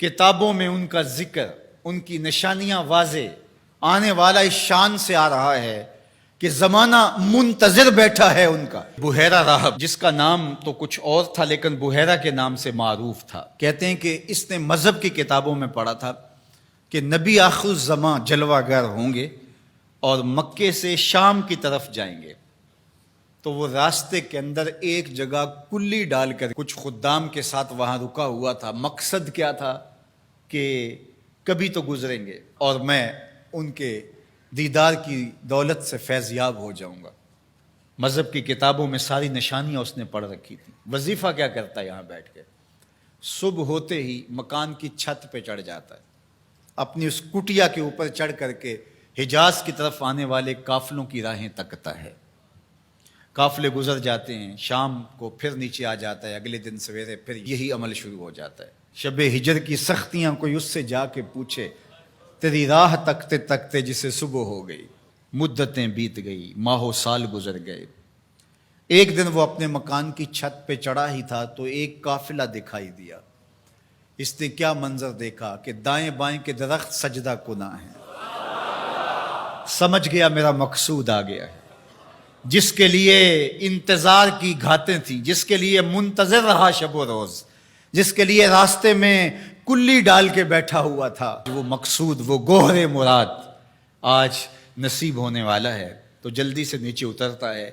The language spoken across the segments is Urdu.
کتابوں میں ان کا ذکر، ان کی نشانیاں واضح، آنے والا اس شان سے آ رہا ہے کہ زمانہ منتظر بیٹھا ہے ان کا۔ بحیرہ راہب، جس کا نام تو کچھ اور تھا لیکن بحیرہ کے نام سے معروف تھا، کہتے ہیں کہ اس نے مذہب کی کتابوں میں پڑھا تھا کہ نبی آخر الزماں جلوہ گر ہوں گے اور مکے سے شام کی طرف جائیں گے، تو وہ راستے کے اندر ایک جگہ کلی ڈال کر کچھ خدام کے ساتھ وہاں رکا ہوا تھا۔ مقصد کیا تھا کہ کبھی تو گزریں گے اور میں ان کے دیدار کی دولت سے فیض یاب ہو جاؤں گا۔ مذہب کی کتابوں میں ساری نشانیاں اس نے پڑھ رکھی تھیں۔ وظیفہ کیا کرتا ہے؟ یہاں بیٹھ کے صبح ہوتے ہی مکان کی چھت پہ چڑھ جاتا ہے، اپنی اس کٹیا کے اوپر چڑھ کر کے حجاز کی طرف آنے والے قافلوں کی راہیں تکتا ہے۔ قافلے گزر جاتے ہیں، شام کو پھر نیچے آ جاتا ہے، اگلے دن سویرے پھر یہی عمل شروع ہو جاتا ہے۔ شب ہجر کی سختیاں کوئی اس سے جا کے پوچھے، تیری راہ تکتے تکتے جسے صبح ہو گئی، مدتیں بیت گئی، ماہ و سال گزر گئے۔ ایک دن وہ اپنے مکان کی چھت پہ چڑھا ہی تھا تو ایک قافلہ دکھائی دیا۔ اس نے کیا منظر دیکھا کہ دائیں بائیں کے درخت سجدہ کناں ہیں۔ سمجھ گیا میرا مقصود آ گیا ہے، جس کے لیے انتظار کی گھاتیں تھیں، جس کے لیے منتظر رہا شب و روز، جس کے لیے راستے میں کلی ڈال کے بیٹھا ہوا تھا، وہ مقصود، وہ گوہر مراد آج نصیب ہونے والا ہے۔ تو جلدی سے نیچے اترتا ہے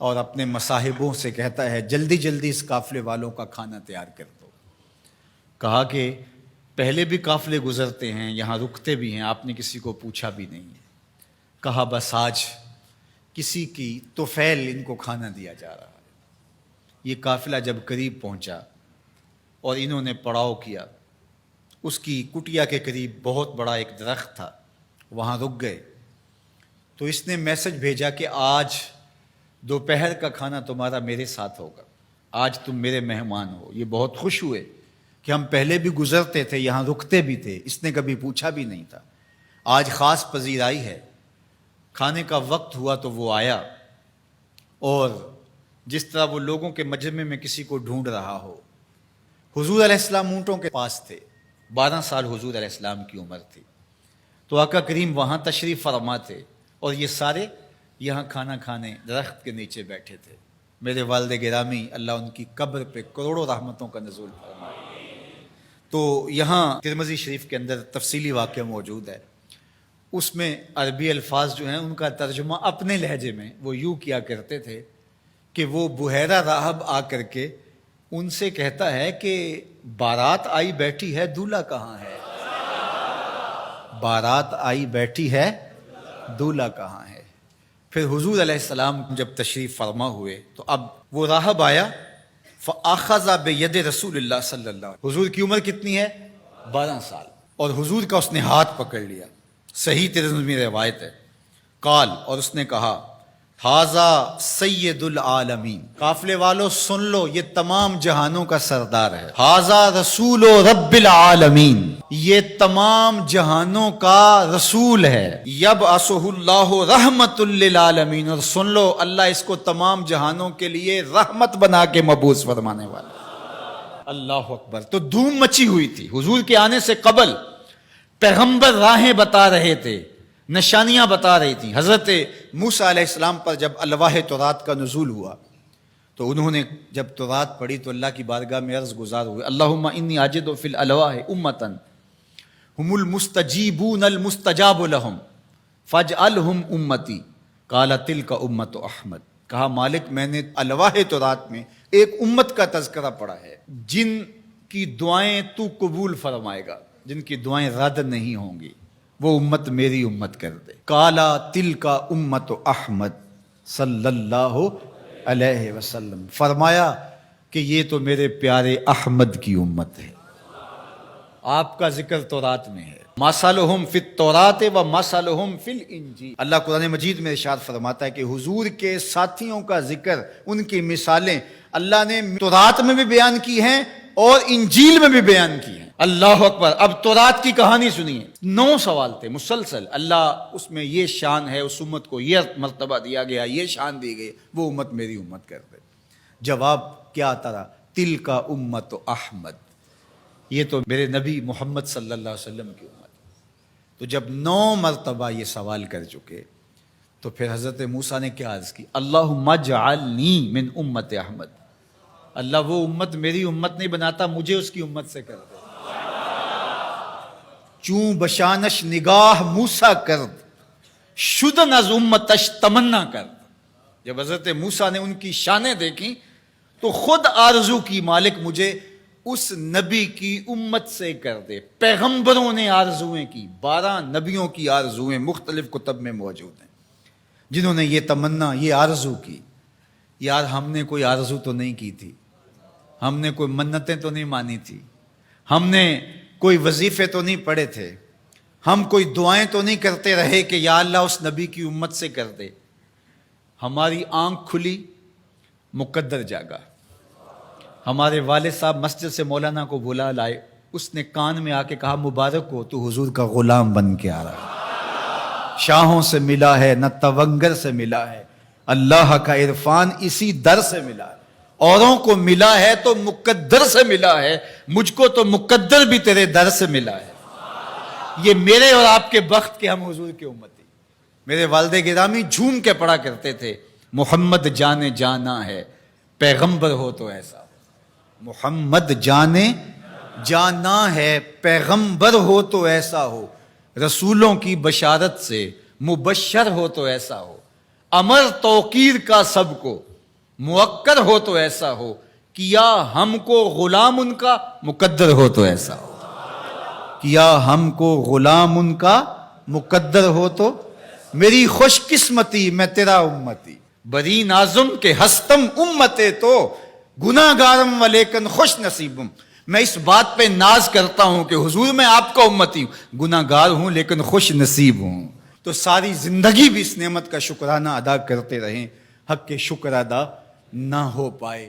اور اپنے مصاحبوں سے کہتا ہے، جلدی جلدی اس قافلے والوں کا کھانا تیار کر دو۔ کہا کہ پہلے بھی قافلے گزرتے ہیں، یہاں رکتے بھی ہیں، آپ نے کسی کو پوچھا بھی نہیں۔ کہا بس آج کسی کی طفیل ان کو کھانا دیا جا رہا ہے۔ یہ قافلہ جب قریب پہنچا اور انہوں نے پڑاؤ کیا، اس کی کٹیا کے قریب بہت بڑا ایک درخت تھا، وہاں رک گئے۔ تو اس نے میسج بھیجا کہ آج دوپہر کا کھانا تمہارا میرے ساتھ ہوگا، آج تم میرے مہمان ہو۔ یہ بہت خوش ہوئے کہ ہم پہلے بھی گزرتے تھے، یہاں رکتے بھی تھے، اس نے کبھی پوچھا بھی نہیں تھا، آج خاص پذیرائی ہے۔ کھانے کا وقت ہوا تو وہ آیا، اور جس طرح وہ لوگوں کے مجمع میں کسی کو ڈھونڈ رہا ہو۔ حضور علیہ السلام اونٹوں کے پاس تھے، 12 سال حضور علیہ السلام کی عمر تھی، تو آقا کریم وہاں تشریف فرما تھے اور یہ سارے یہاں کھانا کھانے درخت کے نیچے بیٹھے تھے۔ میرے والد گرامی، اللہ ان کی قبر پہ کروڑوں رحمتوں کا نزول فرمائے۔ تو یہاں ترمذی شریف کے اندر تفصیلی واقعہ موجود ہے، اس میں عربی الفاظ جو ہیں ان کا ترجمہ اپنے لہجے میں وہ یوں کیا کرتے تھے کہ وہ بحیرہ راہب آ کر کے ان سے کہتا ہے کہ بارات آئی بیٹھی ہے، دولہا کہاں ہے؟ بارات آئی بیٹھی ہے، دولہا کہاں ہے؟ پھر حضور علیہ السلام جب تشریف فرما ہوئے تو اب وہ راہب آیا، فَأَخَذَ بِيَدِ رسول اللہ صلی اللہ علیہ وسلم۔ حضور کی عمر کتنی ہے؟ 12 سال، اور حضور کا اس نے ہاتھ پکڑ لیا۔ صحیح ترمذی میں روایت ہے، قال، اور اس نے کہا، ھذا سید العالمین، قافلے والوں سن لو، یہ تمام جہانوں کا سردار ہے۔ ھذا رسول رب العالمین، یہ تمام جہانوں کا رسول ہے۔ یبعثہ اللہ رحمت للعالمین، اور سن لو اللہ اس کو تمام جہانوں کے لیے رحمت بنا کے مبعوث فرمانے والا۔ اللہ اکبر۔ تو دھوم مچی ہوئی تھی، حضور کے آنے سے قبل پیغمبر راہیں بتا رہے تھے، نشانیاں بتا رہی تھیں۔ حضرت موسیٰ علیہ السلام پر جب الواح تورات کا نزول ہوا تو انہوں نے جب تورات پڑھی تو اللہ کی بارگاہ میں عرض گزار ہوئے، اللہم انی اجد فی الالواح امتا ہم المستجیبون المستجاب لہم فاجعلہم امتی، قال تلک امت احمد۔ کہا مالک، میں نے الواح تورات میں ایک امت کا تذکرہ پڑھا ہے جن کی دعائیں تو قبول فرمائے گا، جن کی دعائیں رد نہیں ہوں گی، وہ امت میری امت کر دے۔ کالا تل کا امت احمد صلی اللہ علیہ وسلم، فرمایا کہ یہ تو میرے پیارے احمد کی امت ہے۔ آپ کا ذکر تورات میں ہے، مثلہم فی التوراۃ و مثلہم فی الانجیل۔ اللہ قرآن مجید میں ارشاد فرماتا ہے کہ حضور کے ساتھیوں کا ذکر، ان کی مثالیں اللہ نے تورات میں بھی بیان کی ہیں اور انجیل میں بھی بیان کی ہیں۔ اللہ اکبر۔ اب تورات کی کہانی سنیے، 9 سوال تھے مسلسل، اللہ اس میں یہ شان ہے، اس امت کو یہ مرتبہ دیا گیا، یہ شان دی گئی، وہ امت میری امت کر دے۔ جواب کیا آتا رہا؟ تل کا امت احمد، یہ تو میرے نبی محمد صلی اللہ علیہ وسلم کی امت. تو جب 9 مرتبہ یہ سوال کر چکے تو پھر حضرت موسیٰ نے کیا عرض کی؟ اللہم اجعلنی من امت احمد. اللہ وہ امت میری امت نہیں بناتا، مجھے اس کی امت سے کر دے. چوں بشانش نگاہ موسیٰ کرد شدن از امتش تمنا کرد. جب حضرت موسیٰ نے ان کی شانیں دیکھیں تو خود آرزو کی مالک مجھے اس نبی کی امت سے کر دے. پیغمبروں نے آرزویں کی، 12 نبیوں کی آرزویں مختلف کتب میں موجود ہیں جنہوں نے یہ تمنا، یہ آرزو کی. یار ہم نے کوئی آرزو تو نہیں کی تھی، ہم نے کوئی منتیں تو نہیں مانی تھی، ہم نے کوئی وظیفے تو نہیں پڑھے تھے، ہم کوئی دعائیں تو نہیں کرتے رہے کہ یا اللہ اس نبی کی امت سے کر دے. ہماری آنکھ کھلی، مقدر جاگا. ہمارے والد صاحب مسجد سے مولانا کو بلا لائے، اس نے کان میں آ کے کہا مبارک ہو تو حضور کا غلام بن کے آ رہا ہے. شاہوں سے ملا ہے نہ تونگر سے ملا ہے، اللہ کا عرفان اسی در سے ملا ہے. اوروں کو ملا ہے تو مقدر سے ملا ہے، مجھ کو تو مقدر بھی تیرے در سے ملا ہے. یہ میرے اور آپ کے بخت کے ہم حضور کی امتی. میرے والد گرامی جھوم کے پڑھا کرتے تھے محمد جانے جانا ہے پیغمبر ہو تو ایسا. محمد جانے جانا ہے پیغمبر ہو تو ایسا ہو، رسولوں کی بشارت سے مبشر ہو تو ایسا ہو، امر توقیر کا سب کو موکر ہو تو ایسا ہو، کیا ہم کو غلام ان کا مقدر ہو تو ایسا ہو. کیا ہم کو غلام ان کا مقدر ہو تو میری خوش قسمتی میں تیرا امتی. بری نازم کے ہستم امتے تو گناہ گارم و لیکن خوش نصیبم. میں اس بات پہ ناز کرتا ہوں کہ حضور میں آپ کا امتی ہوں، گناہ گار ہوں لیکن خوش نصیب ہوں. تو ساری زندگی بھی اس نعمت کا شکرانہ ادا کرتے رہیں، حق کے شکر ادا نہ ہو پائے.